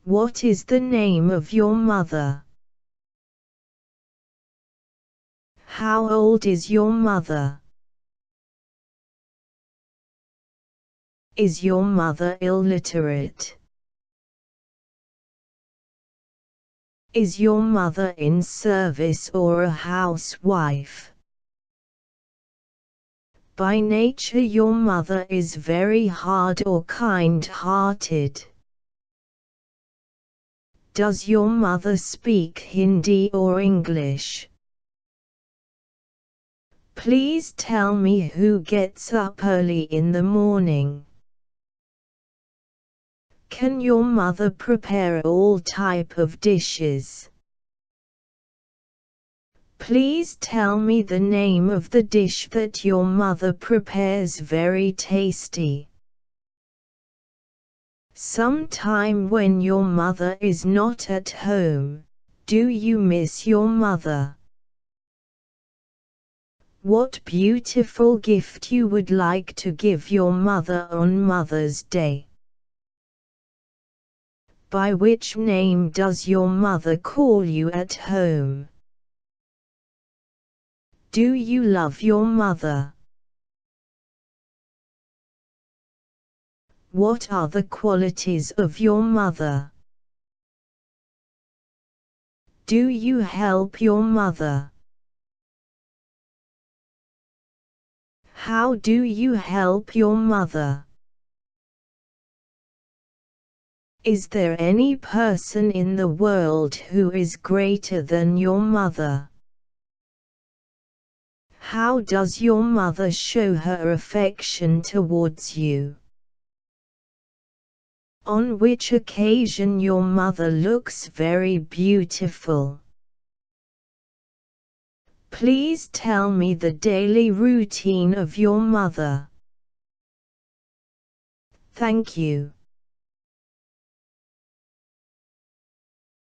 What is the name of your mother? How old is your mother? Is your mother illiterate? Is your mother in service or a housewife? By nature your mother is very hard or kind-hearted. Does your mother speak Hindi or English? Please tell me who gets up early in the morning. Can your mother prepare all type of dishes? Please tell me the name of the dish that your mother prepares very tasty. Sometime when your mother is not at home, do you miss your mother? What beautiful gift you would like to give your mother on Mother's Day? By which name does your mother call you at home? Do you love your mother? What are the qualities of your mother? Do you help your mother? How do you help your mother? Is there any person in the world who is greater than your mother? How does your mother show her affection towards you? On which occasion your mother looks very beautiful? Please tell me the daily routine of your mother. Thank you.